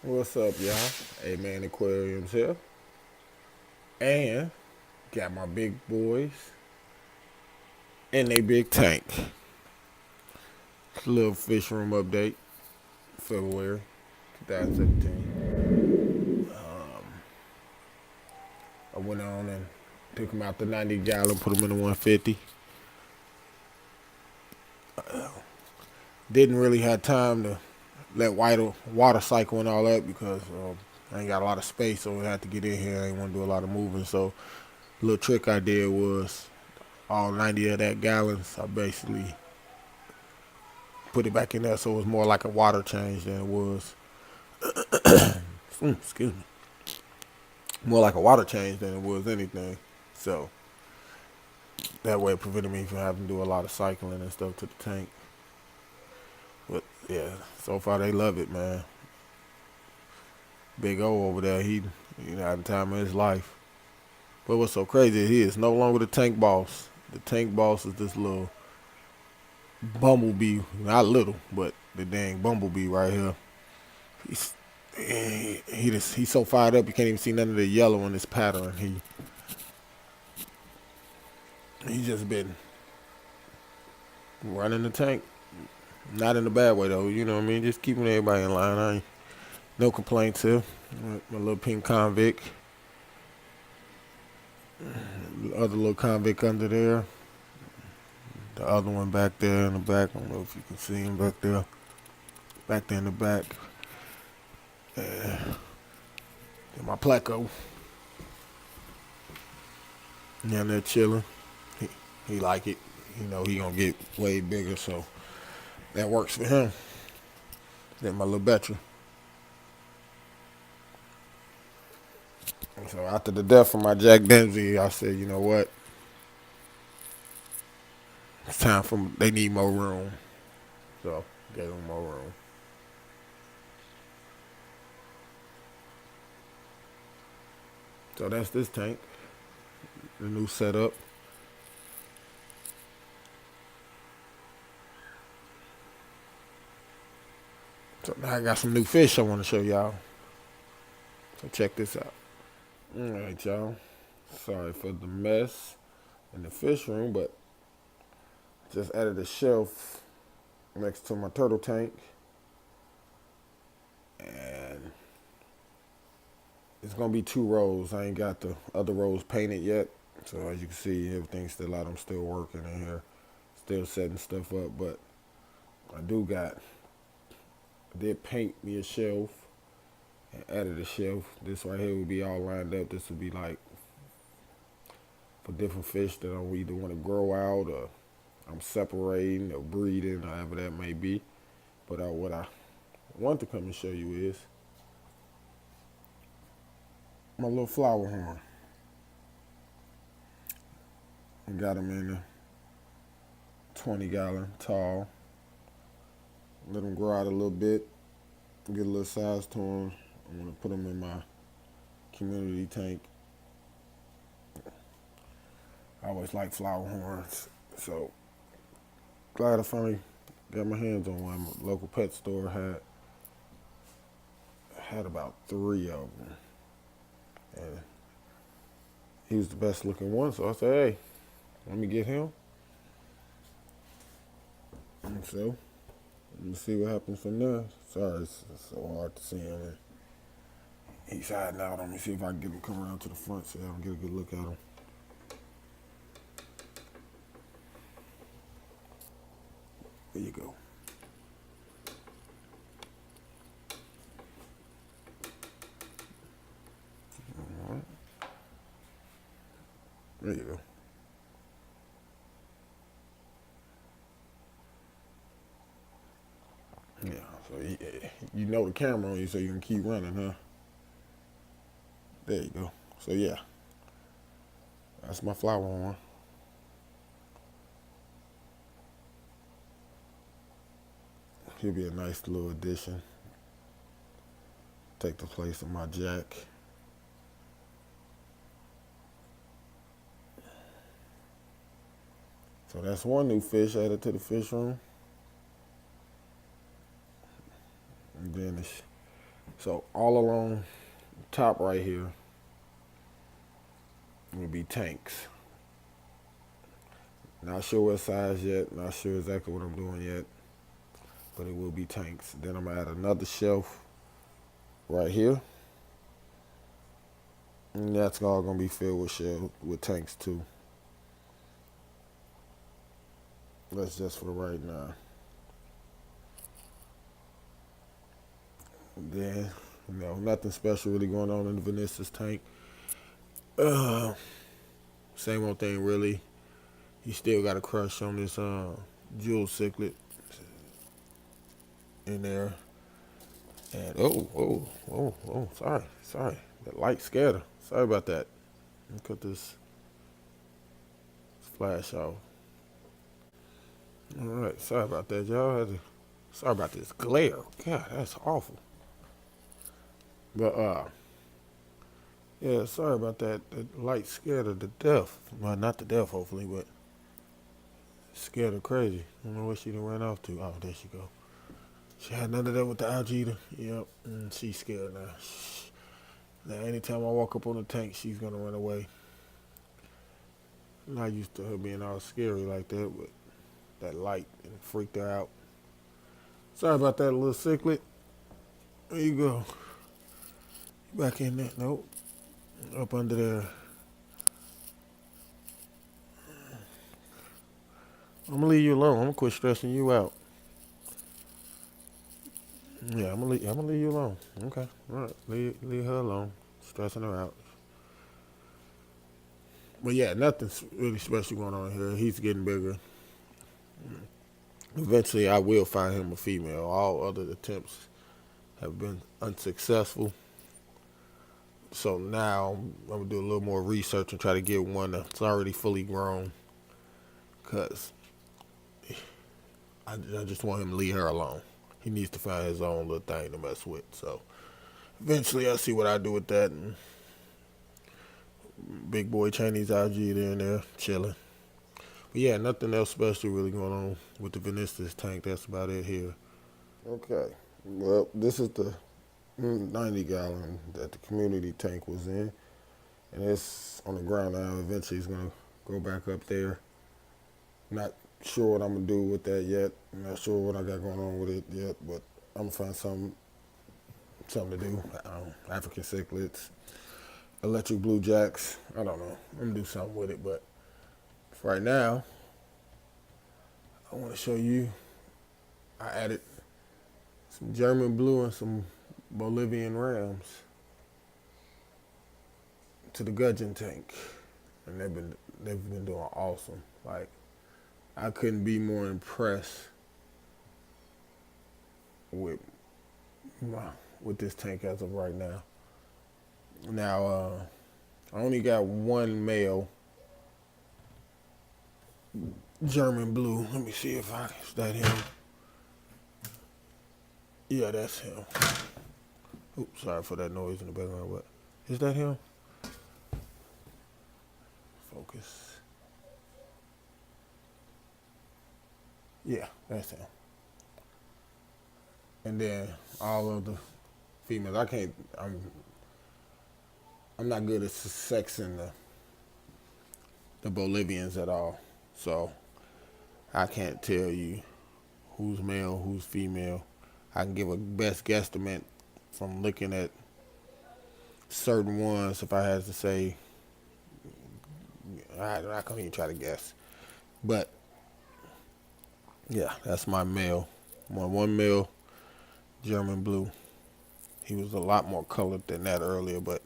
What's up, y'all? A-Man Aquariums here. And got my big boys in a big tank. Little fish room update, February 2017. I went on and took them out the 90 gallon, put them in the 150. Didn't really have time to let water cycle and all that because I ain't got a lot of space, so we had to get in here. I ain't want to do a lot of moving. So, little trick I did was all 90 of that gallons, I basically put it back in there so it was more like a water change than it was. Excuse me. More like a water change than it was anything. So that way it prevented me from having to do a lot of cycling and stuff to the tank. But yeah, so far they love it, man. Big O over there, he had the time of his life. But what's so crazy is he is no longer the tank boss. The tank boss is this little bumblebee, not little, but the dang bumblebee right here. He's he's so fired up you can't even see none of the yellow in his pattern. He just been running the tank, not in a bad way though. You know what I mean? Just keeping everybody in line. I ain't no complaints here. My little pink convict, the other little convict under there, the other one back there in the back. I don't know if you can see him back there in the back. And my Pleco, down there chilling. He like it. You know he gonna get way bigger, so that works for him. Then my little Betra. So after the death of my Jack Dempsey, I said, you know what? It's time for they need more room. So gave them more room. So that's this tank, the new setup. So now I got some new fish I want to show y'all. So check this out. All right, y'all. Sorry for the mess in the fish room, but just added a shelf next to my turtle tank, and it's gonna be two rows. I ain't got the other rows painted yet, so as you can see, everything's still out. I'm still working in here, still setting stuff up, but I did paint me a shelf and added a shelf. This right here will be all lined up. This will be like for different fish that I either want to grow out or I'm separating or breeding, however that may be. But what I want to come and show you is my little flower horn. I got them in a 20 gallon tall. Let them grow out a little bit, get a little size to them. I'm going to put them in my community tank. I always like flower horns, so glad I finally got my hands on one. My local pet store had about three of them, and he was the best looking one. So I said, "Hey, let me get him." And so let me see what happens from there. Sorry, it's so hard to see him. He's hiding out on me. See if I can get him come around to the front so I can get a good look at him. There you go. All right. There you go. Yeah. So you know the camera on you, so you can keep running, huh? There you go. So yeah, that's my flower horn. He'll be a nice little addition. Take the place of my Jack. So that's one new fish added to the fish room. And then the So all along the top right here will be tanks. Not sure what size yet. Not sure exactly what I'm doing yet. But it will be tanks. Then I'm gonna add another shelf right here. And that's all gonna be filled with tanks too. That's just for right now. And then, nothing special really going on in the Vinicius tank. Uh, Same old thing really. He still got a crush on this jewel cichlid in there. And sorry. That light scared her. Sorry about that. Let me cut this flash off. All right, sorry about that, y'all. Sorry about this glare. God, that's awful. But yeah, sorry about that. That light scared her to death. Well, not to death, hopefully, but scared her crazy. I don't know where she done ran off to. Oh, there she go. She had none of that with the Algeta. Yep, she's scared now. Now, anytime I walk up on the tank, she's gonna run away. I'm not used to her being all scary like that, but that light freaked her out. Sorry about that, little cichlid. There you go. Back in there. Nope. Up under there. I'm gonna leave you alone. I'm gonna quit stressing you out. Yeah, I'm gonna leave you alone. Okay. All right. Leave her alone. Stressing her out. But yeah, nothing's really special going on here. He's getting bigger. Eventually, I will find him a female. All other attempts have been unsuccessful. So now I'm gonna do a little more research and try to get one that's already fully grown. Cause I just want him to leave her alone. He needs to find his own little thing to mess with. So eventually, I'll see what I do with that. And big boy Chinese Algeta in there chilling. But yeah, nothing else special really going on with the Vinicius tank. That's about it here. Okay. Well, this is the 90 gallon that the community tank was in. And it's on the ground now. Eventually, it's going to go back up there. Not sure what I'm going to do with that yet. I'm not sure what I got going on with it yet, but I'm going to find something to do. African cichlids, electric blue jacks. I don't know. I'm going to do something with it, but for right now, I want to show you I added some German blue and some Bolivian rams to the gudgeon tank, and they've been doing awesome. Like, I couldn't be more impressed with with this tank as of right now. Now, I only got one male German blue. Let me see is that him. Yeah, that's him. Oops, sorry for that noise in the background, but is that him? Focus. Yeah, that's him. And then all of the females. I'm not good at sexing the Bolivians at all. So I can't tell you who's male, who's female. I can give a best guesstimate from looking at certain ones. If I had to say, I can't even try to guess. But yeah, that's my male. My one male German blue. He was a lot more colored than that earlier, but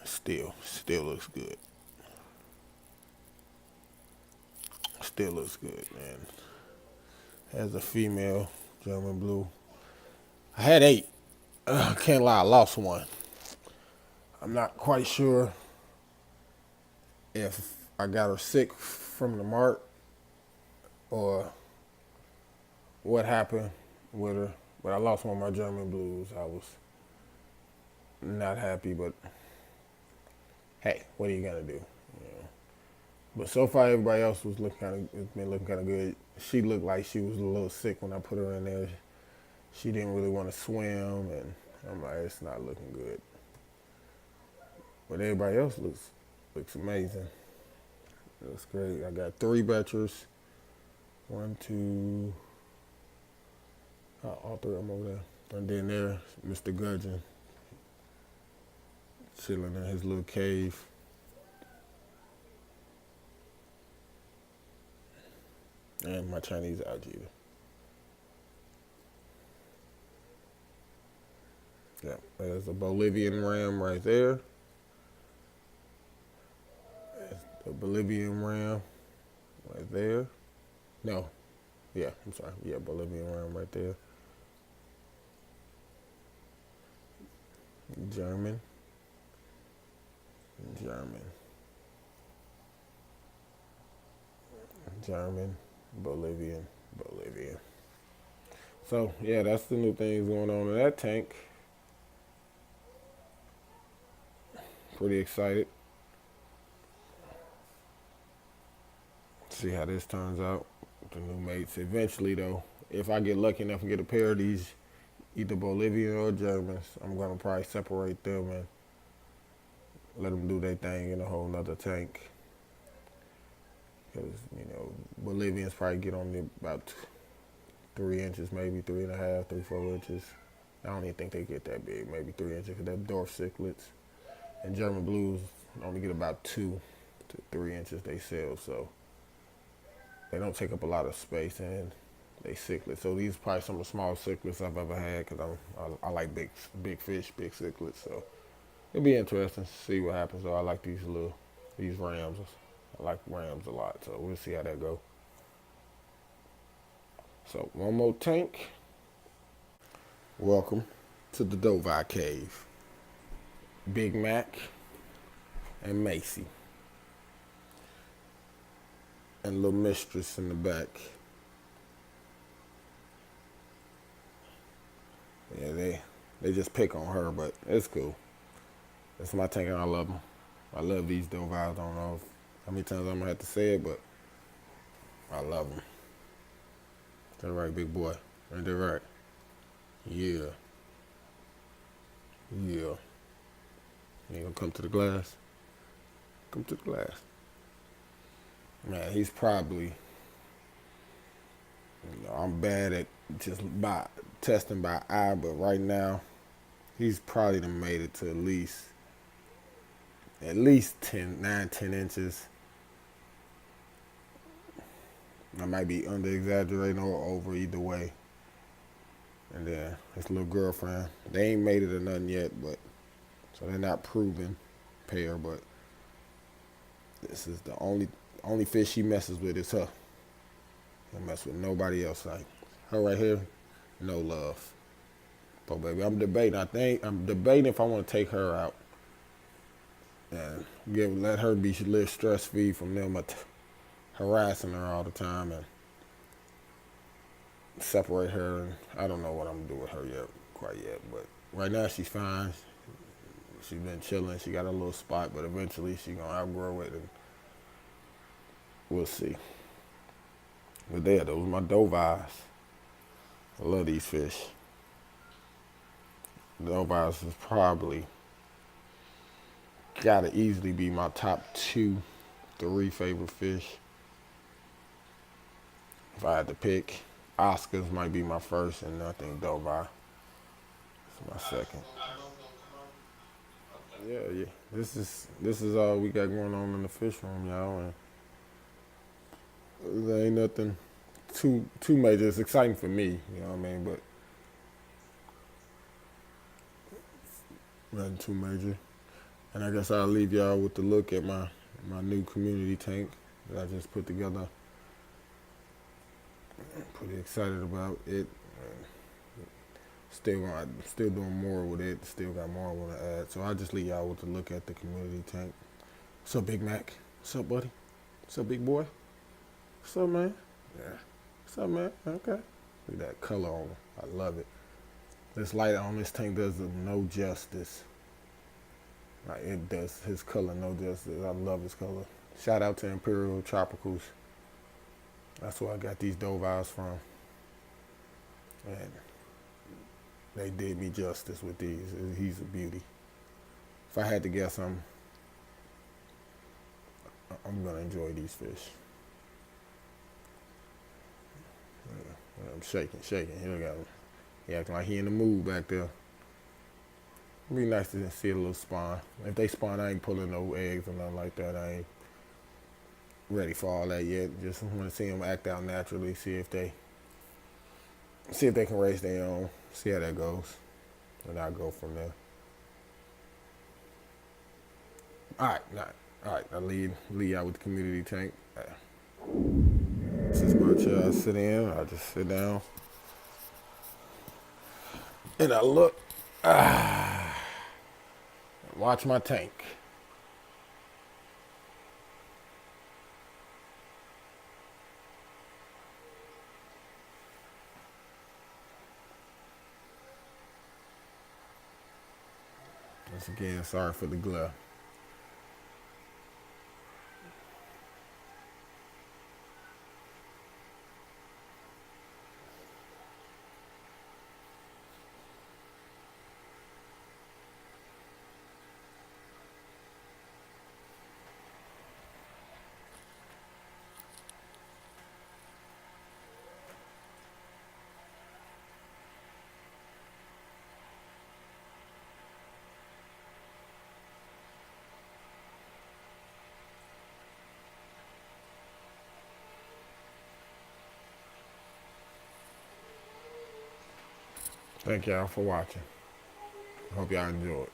still looks good. Still looks good, man. As a female German blue, I had 8. Can't lie, I lost one. I'm not quite sure if I got her sick from the mart or what happened with her, but I lost one of my German blues. I was not happy, but hey, what are you gonna do? But so far, everybody else was been looking kind of good. She looked like she was a little sick when I put her in there. she didn't really want to swim, and I'm like, it's not looking good. But everybody else looks amazing. It looks great. I got 3 batchers. 1, 2, all 3 of them over there. And then there, Mr. Gudgeon, chilling in his little cave. And my Chinese algae. Yeah, there's a Bolivian ram right there. There's the Bolivian ram right there. No, yeah, I'm sorry. Yeah, Bolivian ram right there. German, German, German, Bolivian, Bolivian. So yeah, that's the new things going on in that tank. Pretty excited. See how this turns out with the new mates. Eventually though, if I get lucky enough to get a pair of these, either Bolivian or Germans, I'm gonna probably separate them and let them do their thing in a whole nother tank. Because, Bolivians probably get only about 3 inches, maybe 3.5, 3, 4 inches. I don't even think they get that big, maybe 3 inches, because they're dwarf cichlids. And German blues only get about 2 to 3 inches they sell, so they don't take up a lot of space, and they cichlids. So these are probably some of the smallest cichlids I've ever had, because I like big fish, big cichlids. So it'll be interesting to see what happens. So I like these rams. I like rams a lot, so we'll see how that goes. So one more tank. Welcome to the Dovi Cave. Big Mac and Macy. And little mistress in the back. Yeah, they just pick on her, but it's cool. It's my tank and I love them. I love these Dovis. I don't know how many times I'm gonna have to say it, but I love them. That's right, big boy. Ain't that right? Yeah. Yeah. You ain't gonna come to the glass? Come to the glass. Man, he's probably, I'm bad at just by testing by eye, but right now, he's probably done made it to at least 10, 9, 10 inches. I might be under exaggerating or over, either way. And then his little girlfriend, they ain't made it or nothing yet, but so they're not proven pair, but this is the only fish he messes with is her. Don't mess with nobody else. Like her right here, no love. But baby, I'm debating if I want to take her out and let her live stress free from them harassing her all the time, and separate her. And I don't know what I'm gonna do with her quite yet. But right now she's fine. She's been chilling. She got a little spot, but eventually she's gonna outgrow it, and we'll see. But those are my Dovis. I love these fish. Dovis is probably gotta easily be my top 2, 3 favorite fish. If I had to pick, Oscars might be my first, and I think Dovi is my second. Yeah, yeah. This is all we got going on in the fish room, y'all, and there ain't nothing too major. It's exciting for me, you know what I mean, but nothing too major. And I guess I'll leave y'all with the look at my new community tank that I just put together. Pretty excited about it. Still doing more with it. Still got more I want to add. So I'll just leave y'all with the look at the community tank. What's up, Big Mac? What's up, buddy? What's up, big boy? What's up, man? Yeah. What's up, man? Okay. Look at that color on. I love it. This light on this tank does them no justice. Like it does his color no justice. I love his color. Shout out to Imperial Tropicals. That's where I got these Dovis from. And they did me justice with these. He's a beauty. If I had to guess, I'm gonna enjoy these fish. I'm shaking. Here we go. He acting like he in the mood back there. It'd be nice to see a little spawn. If they spawn, I ain't pulling no eggs or nothing like that. I ain't ready for all that yet. Just want to see them act out naturally. See if they can raise their own. See how that goes, and I'll go from there. All right. I lead out with the community tank. This is my chair I sit in. I just sit down and I look, watch my tank. Once again, sorry for the glare. Thank y'all for watching. Hope y'all enjoyed.